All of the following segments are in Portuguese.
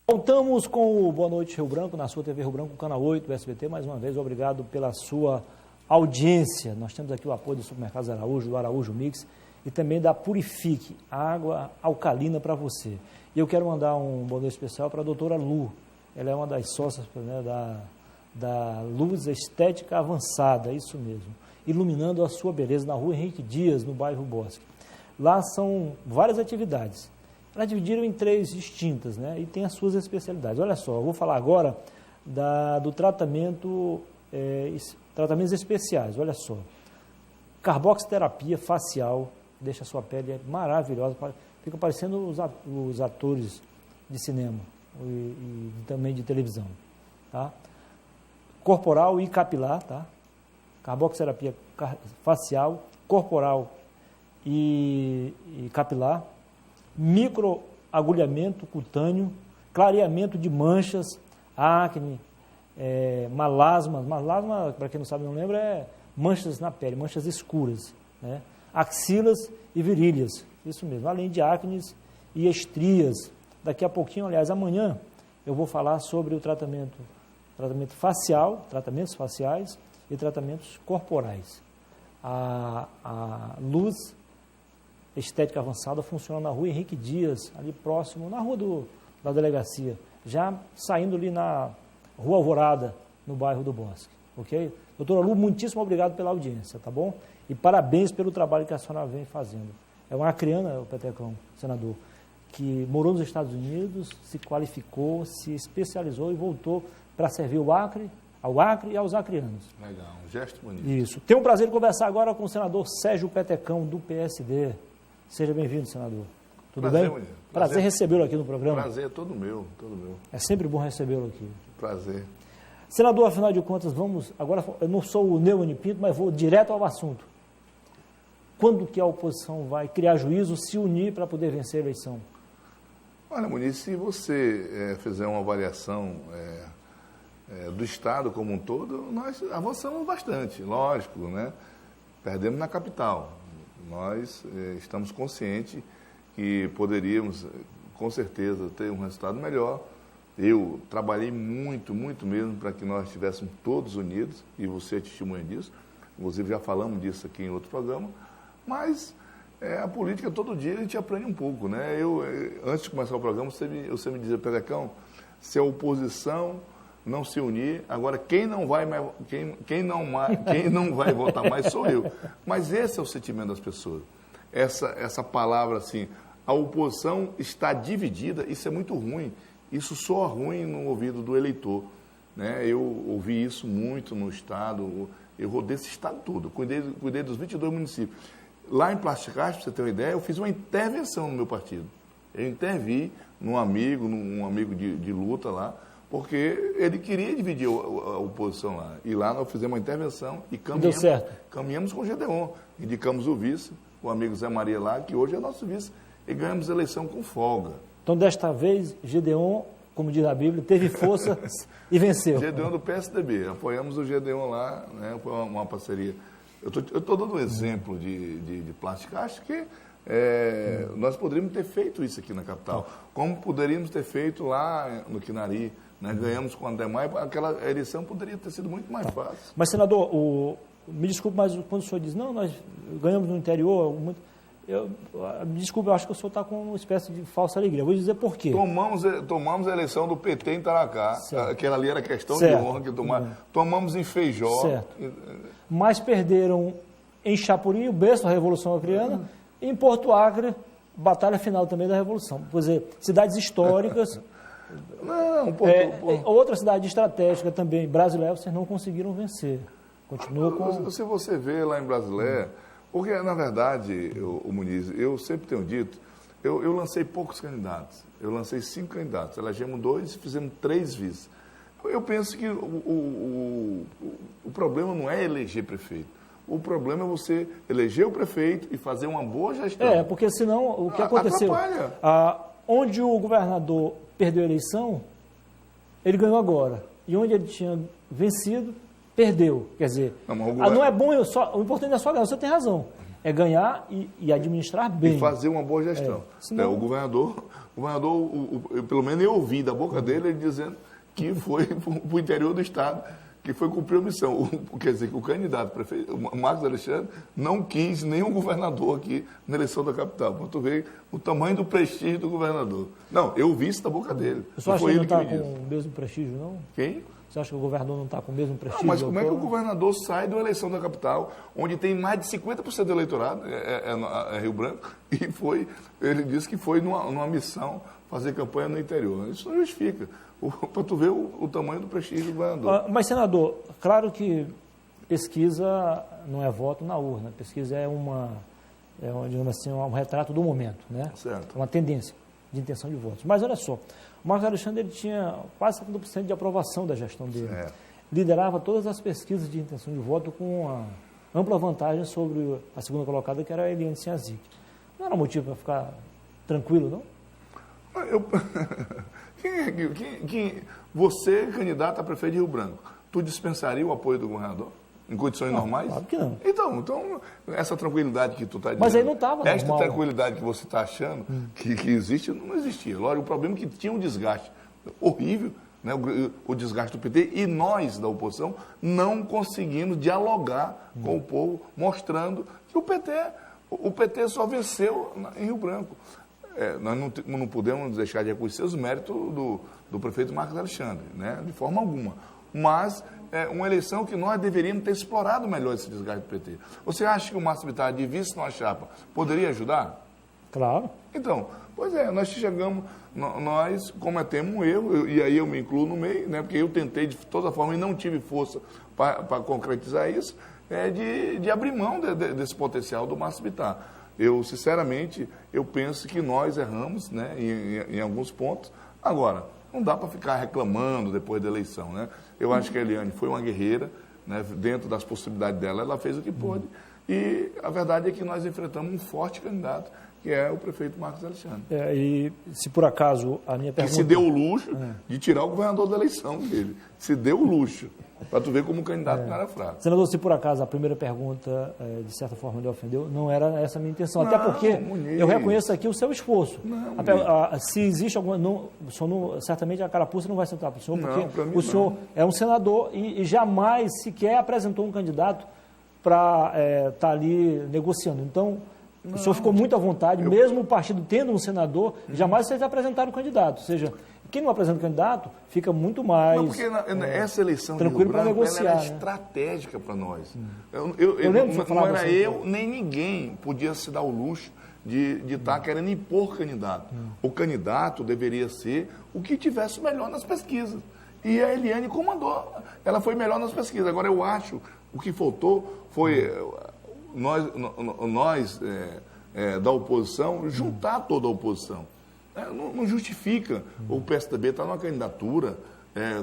Voltamos com o Boa Noite Rio Branco, na sua TV Rio Branco, canal 8 do SBT. Mais uma vez, obrigado pela sua audiência. Nós temos aqui o apoio do Supermercados Araújo, do Araújo Mix e também da Purifique, água alcalina para você. E eu quero mandar um boa noite especial para a doutora Lu. Ela é uma das sócias, né, da Luz Estética Avançada, isso mesmo. Iluminando a sua beleza na rua Henrique Dias, no bairro Bosque. Lá são várias atividades. Elas dividiram em 3 distintas, né? E tem as suas especialidades. Olha só, eu vou falar agora do tratamento, tratamentos especiais. Olha só, carboxiterapia facial, deixa a sua pele maravilhosa, fica parecendo os atores de cinema e também de televisão, tá? Corporal e capilar, tá? Carboxiterapia facial, corporal e capilar, microagulhamento cutâneo, clareamento de manchas, acne, malasma. Malasma, para quem não sabe, não lembra, é manchas na pele, manchas escuras, né? Axilas e virilhas, isso mesmo, além de acnes e estrias. Daqui a pouquinho, aliás, amanhã, eu vou falar sobre o tratamento facial, tratamentos faciais e tratamentos corporais. A Luz Estética Avançada funciona na rua Henrique Dias, ali próximo, na rua da delegacia, já saindo ali na Rua Alvorada, no bairro do Bosque, ok? Doutora Lu, muitíssimo obrigado pela audiência, tá bom? E parabéns pelo trabalho que a senhora vem fazendo. É uma acriana, o Petecão, senador, que morou nos Estados Unidos, se qualificou, se especializou e voltou para servir ao Acre e aos acrianos. Legal, um gesto bonito. Isso. Tenho o prazer de conversar agora com o senador Sérgio Petecão, do PSD. Seja bem-vindo, senador. Tudo bem? Prazer recebê-lo aqui no programa. Prazer é todo meu, todo meu. É sempre bom recebê-lo aqui. Prazer. Senador, afinal de contas, agora eu não sou o Neumann Pinto, mas vou direto ao assunto. Quando que a oposição vai criar juízo, se unir para poder vencer a eleição? Olha, Muniz, se você fizer uma avaliação do Estado como um todo, nós avançamos bastante, lógico, né? Perdemos na capital. Nós estamos conscientes que poderíamos, com certeza, ter um resultado melhor. Eu trabalhei muito, muito mesmo para que nós estivéssemos todos unidos, e você é testemunha disso. Inclusive, já falamos disso aqui em outro programa. Mas a política, todo dia, a gente aprende um pouco, né? Antes de começar o programa, você me dizia, Pedecão, se a oposição não se unir, agora quem não vai votar mais sou eu. Mas esse é o sentimento das pessoas. Essa palavra assim, a oposição está dividida, isso é muito ruim. Isso soa ruim no ouvido do eleitor, né? Eu ouvi isso muito no Estado, eu rodei esse Estado todo, cuidei dos 22 municípios. Lá em Plasticast, para você ter uma ideia, eu fiz uma intervenção no meu partido. Eu intervi num amigo de luta lá, porque ele queria dividir a oposição lá. E lá nós fizemos uma intervenção e caminhamos com o Gedeon. Indicamos o vice, o amigo Zé Maria lá, que hoje é nosso vice, e ganhamos a eleição com folga. Então, desta vez, Gedeon, como diz a Bíblia, teve força e venceu. Gedeon do PSDB. Apoiamos o Gedeon lá, né? Foi uma parceria. Eu estou dando um exemplo de Plasticast que nós poderíamos ter feito isso aqui na capital, como poderíamos ter feito lá no Quinari, né? Ganhamos com o Andemar, aquela eleição poderia ter sido muito mais fácil. Mas, senador, me desculpe, mas quando o senhor diz, não, nós ganhamos no interior, desculpe, eu acho que o senhor está com uma espécie de falsa alegria. Eu vou dizer por quê. Tomamos a eleição do PT em Taracá, certo. Aquela ali era questão certo. de honra que tomamos em Feijó. Certo. Mas perderam em Chapuri, o berço da Revolução Acreana, e em Porto Acre, batalha final também da Revolução. Quer dizer, cidades históricas... outra cidade estratégica também, Brasileia, vocês não conseguiram vencer. Continua com... Se você vê lá em Brasileia, porque, na verdade, o Muniz, eu sempre tenho dito, eu lancei poucos candidatos. Eu lancei 5 candidatos, elegemos 2 e fizemos 3 vices. Eu penso que o problema não é eleger prefeito. O problema é você eleger o prefeito e fazer uma boa gestão. Porque senão o que aconteceu? Onde o governador perdeu a eleição, ele ganhou agora. E onde ele tinha vencido, perdeu. Quer dizer, não é bom, o importante é só ganhar, você tem razão. é ganhar e administrar bem. E fazer uma boa gestão. Senão... O governador pelo menos eu ouvi da boca dele ele dizendo que foi para o interior do estado, que foi cumprir a missão. Quer dizer, que o candidato prefeito, o Marcos Alexandre, não quis nenhum governador aqui na eleição da capital. Para tu ver o tamanho do prestígio do governador. Não, eu vi isso da boca dele. Você acha que ele não está com o mesmo prestígio, não? Quem? Você acha que o governador não está com o mesmo prestígio? Não, mas como é que o governador sai da eleição da capital, onde tem mais de 50% do eleitorado, é Rio Branco, e ele disse que foi numa missão fazer campanha no interior. Isso não justifica. Para tu ver o tamanho do prestígio do governador. Mas, senador, claro que pesquisa não é voto na urna. Pesquisa digamos assim, um retrato do momento, né? Certo. Uma tendência de intenção de votos. Mas olha só, o Marcos Alexandre ele tinha quase 70% de aprovação da gestão dele. Certo. Liderava todas as pesquisas de intenção de voto com uma ampla vantagem sobre a segunda colocada, que era a Eliane Sinhazic. Não era motivo para ficar tranquilo, não? Você, candidato a prefeito de Rio Branco, tu dispensaria o apoio do governador? Em condições normais? Claro que não. Então, essa tranquilidade que tu está dizendo... Mas aí não estava normal. Esta tranquilidade que você está achando que existe, não existia. Lógico, o problema é que tinha um desgaste horrível, né, o desgaste do PT, e nós, da oposição, não conseguimos dialogar com o povo, mostrando que o PT só venceu em Rio Branco. Nós não podemos deixar de reconhecer os méritos do prefeito Marcos Alexandre, né, de forma alguma. Mas é uma eleição que nós deveríamos ter explorado melhor esse desgaste do PT. Você acha que o Márcio Bittar de vice numa chapa poderia ajudar? Claro. Então, pois é, nós cometemos um erro, e aí eu me incluo no meio, né, porque eu tentei de toda forma e não tive força para concretizar isso, de abrir mão desse potencial do Márcio Bittar. Sinceramente, eu penso que nós erramos, né, em alguns pontos. Agora, não dá para ficar reclamando depois da eleição, né? Eu acho que a Eliane foi uma guerreira, né, dentro das possibilidades dela, ela fez o que pôde. E a verdade é que nós enfrentamos um forte candidato, que é o prefeito Marcos Alexandre. E se por acaso a minha pergunta... E se deu o luxo de tirar o governador da eleição dele. Se deu o luxo. Para tu ver como o candidato não era fraco. Senador, se por acaso a primeira pergunta, de certa forma, lhe ofendeu, não era essa a minha intenção. Até porque eu reconheço aqui o seu esforço. Se existe alguma... certamente a carapuça não vai sentar para o senhor, porque o senhor é um senador e jamais sequer apresentou um candidato para estar ali negociando. Então, o senhor ficou muito à vontade, mesmo o partido tendo um senador, jamais vocês apresentaram o candidato. Ou seja, quem não apresenta o candidato fica muito mais... Não, porque essa eleição tranquilo para negociar, ela era estratégica para nós. Não era eu, nem ninguém podia se dar o luxo de estar querendo impor candidato. O candidato deveria ser o que tivesse melhor nas pesquisas. E a Eliane comandou. Ela foi melhor nas pesquisas. Agora, eu acho, o que faltou foi nós da oposição, juntar toda a oposição. Não justifica o PSDB estar numa candidatura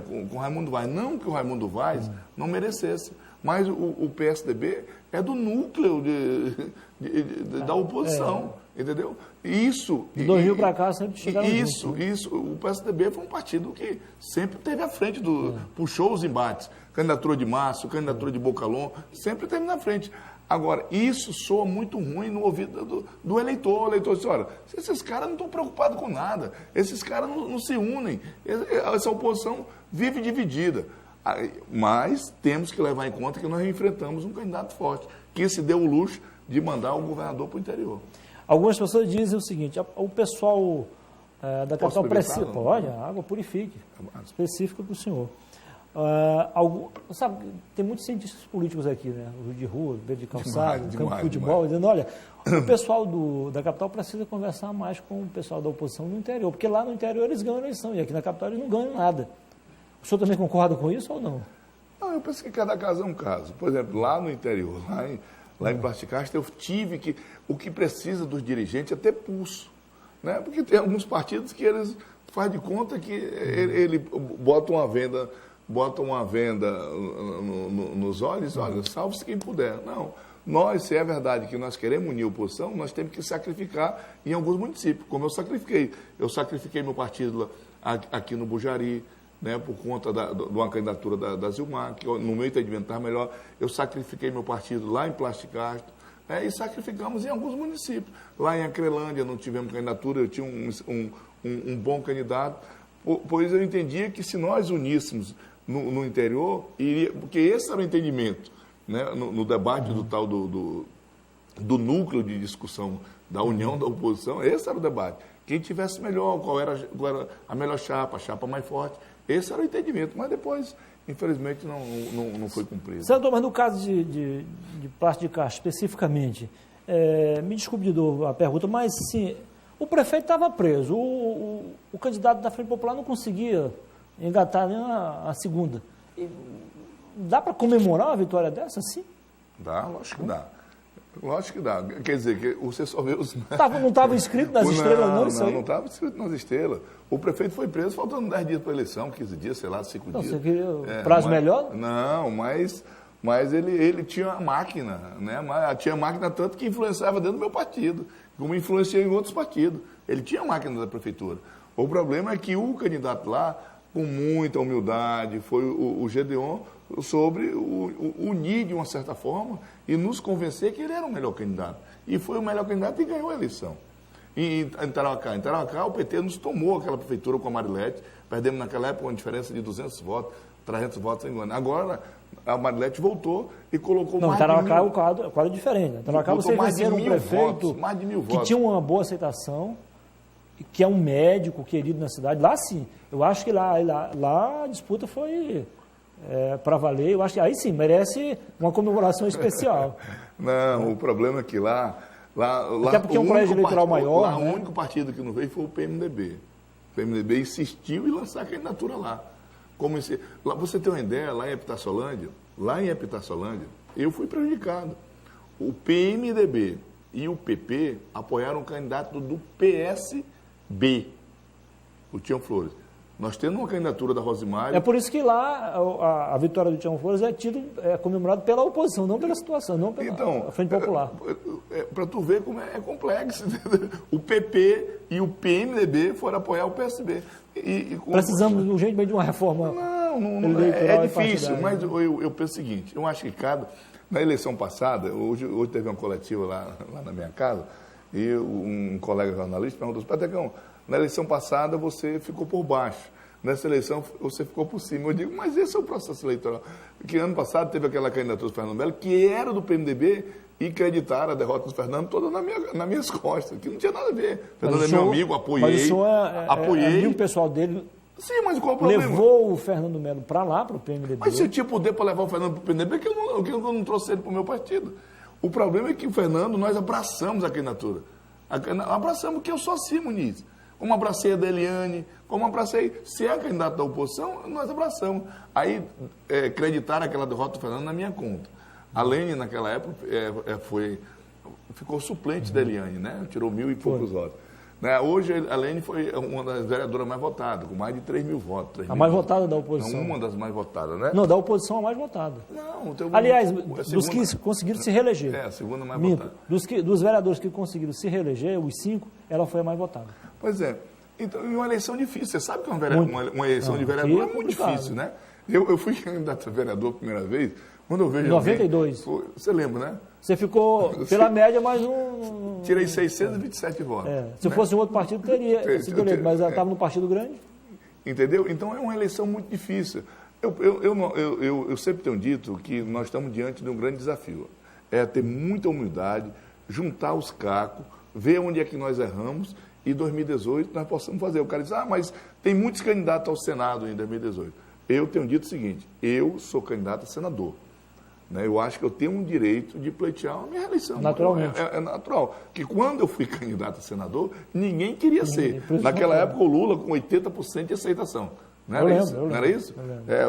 com o Raimundo Vaz. Não que o Raimundo Vaz não merecesse, mas o PSDB é do núcleo da oposição, entendeu? Isso... Do Rio para cá sempre chegaram Isso. O PSDB foi um partido que sempre esteve à frente, puxou os embates. Candidatura de Márcio, candidatura de Bocalon, sempre esteve na frente. Agora, isso soa muito ruim no ouvido do eleitor. O eleitor diz, olha, esses caras não estão preocupados com nada, esses caras não se unem, essa oposição vive dividida. Mas temos que levar em conta que nós enfrentamos um candidato forte, que se deu o luxo de mandar o governador para o interior. Algumas pessoas dizem o seguinte, o pessoal da capital precisa... Pode, a água purifique, específica para o senhor. Sabe, tem muitos cientistas políticos aqui, né? O de rua, beira de calçado, campo de futebol, dizendo, olha, o pessoal da capital precisa conversar mais com o pessoal da oposição no interior, porque lá no interior eles ganham a eleição, e aqui na capital eles não ganham nada. O senhor também concorda com isso ou não? Não, eu penso que cada caso é um caso. Por exemplo, lá no interior, lá em Plasticasta, eu tive que... O que precisa dos dirigentes é ter pulso, né? Porque tem alguns partidos que eles fazem de conta que ele bota uma venda nos olhos, olha, salve-se quem puder. Não, nós, se é verdade que nós queremos unir a oposição, nós temos que sacrificar em alguns municípios, como eu sacrifiquei. Eu sacrifiquei meu partido aqui no Bujari, né, por conta de uma candidatura da Zilmar, que no meu entendimento estava melhor. Eu sacrifiquei meu partido lá em Plasticasta, e sacrificamos em alguns municípios. Lá em Acrelândia não tivemos candidatura, eu tinha um bom candidato, pois eu entendia que se nós uníssemos no interior, porque esse era o entendimento, né, no debate do tal do núcleo de discussão da união da oposição, esse era o debate. Quem tivesse melhor, qual era a melhor chapa, a chapa mais forte, esse era o entendimento, mas depois, infelizmente, não foi cumprido. Senador, mas no caso de Plástico de Castro, especificamente, me desculpe de novo a pergunta, mas sim, o prefeito estava preso, o candidato da Frente Popular não conseguia engatar nem a segunda. E dá para comemorar uma vitória dessa, sim? Dá, lógico que dá. Lógico que dá. Quer dizer, que você só vê os... Não estava inscrito nas estrelas, não? Não estava inscrito nas estrelas. O prefeito foi preso faltando 10 dias para a eleição, 15 dias, sei lá, 5 dias. Você queria prazo melhor? Não, mas ele tinha uma máquina, né? Tinha máquina tanto que influenciava dentro do meu partido, como influenciou em outros partidos. Ele tinha a máquina da prefeitura. O problema é que o candidato lá, com muita humildade, foi o Gedeon, sobre unir de uma certa forma e nos convencer que ele era o melhor candidato. E foi o melhor candidato e ganhou a eleição. E em Tarauacá, o PT nos tomou aquela prefeitura com a Marilete, perdemos naquela época uma diferença de 200 votos, 300 votos em ano. Agora, a Marilete voltou e colocou mais de 1.000. Tarauacá é um quadro diferente. Em Tarauacá você venceram um prefeito mais de 1.000 que votos. tinha uma boa aceitação, que é um médico querido na cidade. Lá sim, eu acho que lá a disputa foi para valer. Eu acho que aí sim, merece uma comemoração especial. Não, o problema é que lá até porque é um colégio eleitoral maior. Lá, né? O único partido que não veio foi o PMDB. O PMDB insistiu em lançar a candidatura lá. Lá você tem uma ideia, lá em Epitassolândia, eu fui prejudicado. O PMDB e o PP apoiaram o candidato do PSB, o Tião Flores. Nós temos uma candidatura da Rosemary. É por isso que lá a vitória do Tião Flores é comemorada pela oposição, não pela situação, não pela Frente Popular. Para tu ver como é complexo. O PP e o PMDB foram apoiar o PSB. Precisamos urgentemente de uma reforma. Não é difícil, mas eu penso o seguinte, eu acho que na eleição passada, hoje teve uma coletiva lá na minha casa, e um colega jornalista perguntou, Patecão, na eleição passada você ficou por baixo, nessa eleição você ficou por cima. Eu digo, mas esse é o processo eleitoral. Porque ano passado teve aquela candidatura do Fernando Melo, que era do PMDB, e acreditaram a derrota do Fernando toda nas minhas costas, que não tinha nada a ver. Fernando é meu amigo, apoiei. Mas o senhor apoiei. O pessoal dele... Sim, mas qual o problema? Levou o Fernando Melo para lá, para o PMDB. Mas se eu tinha poder para levar o Fernando para o PMDB, que eu não trouxe ele para o meu partido. O problema é que o Fernando, nós abraçamos a candidatura. Abraçamos porque eu sou assim, Muniz. Como abracei a da Eliane, como abracei... Se é a candidata da oposição, nós abraçamos. Aí, acreditaram aquela derrota do Fernando na minha conta. A Lene, naquela época, ficou suplente da Eliane, né? Tirou 1.000 e poucos votos. Né? Hoje, a Lene foi uma das vereadoras mais votadas, com mais de 3.000 votos. A mais votada da oposição. Não, uma das mais votadas, né? Não, da oposição a mais votada. Não, aliás, dos que conseguiram se reeleger. A segunda mais votada. Dos vereadores que conseguiram se reeleger, os 5, ela foi a mais votada. Pois é. Então, é uma eleição difícil. Você sabe que uma eleição de vereador é muito difícil, né? Eu fui candidato a vereador a primeira vez, quando eu vejo 92. Você lembra, né? Você ficou pela média, mas não... Tirei 627 votos. Se fosse um outro partido, teria sido eleito, mas ela estava no partido grande. Entendeu? Então, é uma eleição muito difícil. Eu sempre tenho dito que nós estamos diante de um grande desafio. É ter muita humildade, juntar os cacos, ver onde é que nós erramos e em 2018 nós possamos fazer. O cara diz, mas tem muitos candidatos ao Senado em 2018. Eu tenho dito o seguinte, eu sou candidato a senador. Né? Eu acho que eu tenho um direito de pleitear a minha reeleição. Naturalmente. É natural. Que quando eu fui candidato a senador, ninguém queria ser. Naquela época, o Lula com 80% de aceitação. Não era isso? Não era isso?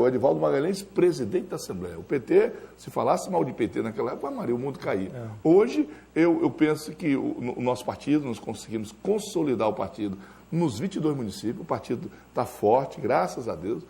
O Edivaldo Magalhães, presidente da Assembleia. O PT, se falasse mal de PT naquela época, Maria, o mundo caía. Hoje, eu penso que o nosso partido, nós conseguimos consolidar o partido nos 22 municípios. O partido está forte, graças a Deus.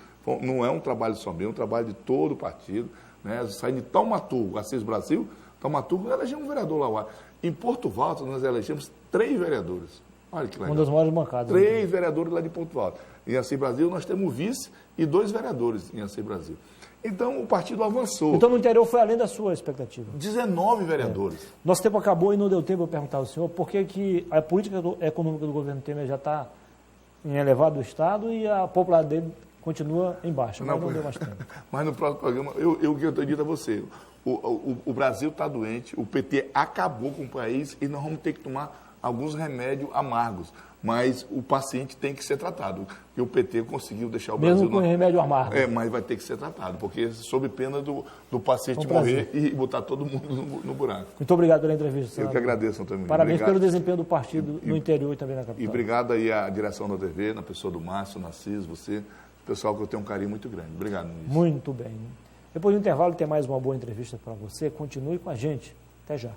Não é um trabalho só meu, é um trabalho de todo o partido. Né? Saindo de Taumaturgo, Assis Brasil, Taumaturgo elegemos um vereador lá. Em Porto Valto, nós elegemos 3 vereadores. Olha que legal. Uma das maiores bancadas. 3 vereadores lá de Porto Valto. Em Assis Brasil, nós temos um vice e 2 vereadores em Assis Brasil. Então, o partido avançou. Então, no interior foi além da sua expectativa. 19 vereadores. Nosso tempo acabou e não deu tempo de eu perguntar ao senhor por que a política econômica do governo Temer já está em elevado do Estado e a popularidade dele continua em baixa, mas não deu mais tempo. Mas no próximo programa, o que eu tenho dito a você, o Brasil está doente, o PT acabou com o país e nós vamos ter que tomar alguns remédios amargos. Mas o paciente tem que ser tratado, porque o PT conseguiu deixar o Brasil... Mesmo com remédio amargo. Mas vai ter que ser tratado, porque sob pena do paciente morrer e botar todo mundo no buraco. Muito obrigado pela entrevista, senador. Eu que agradeço, Antônio. Parabéns pelo desempenho do partido no interior e também na capital. E obrigado aí à direção da TV, na pessoa do Márcio, Narciso, você, pessoal que eu tenho um carinho muito grande. Obrigado, Nunes. Muito bem. Depois do intervalo tem mais uma boa entrevista para você. Continue com a gente. Até já.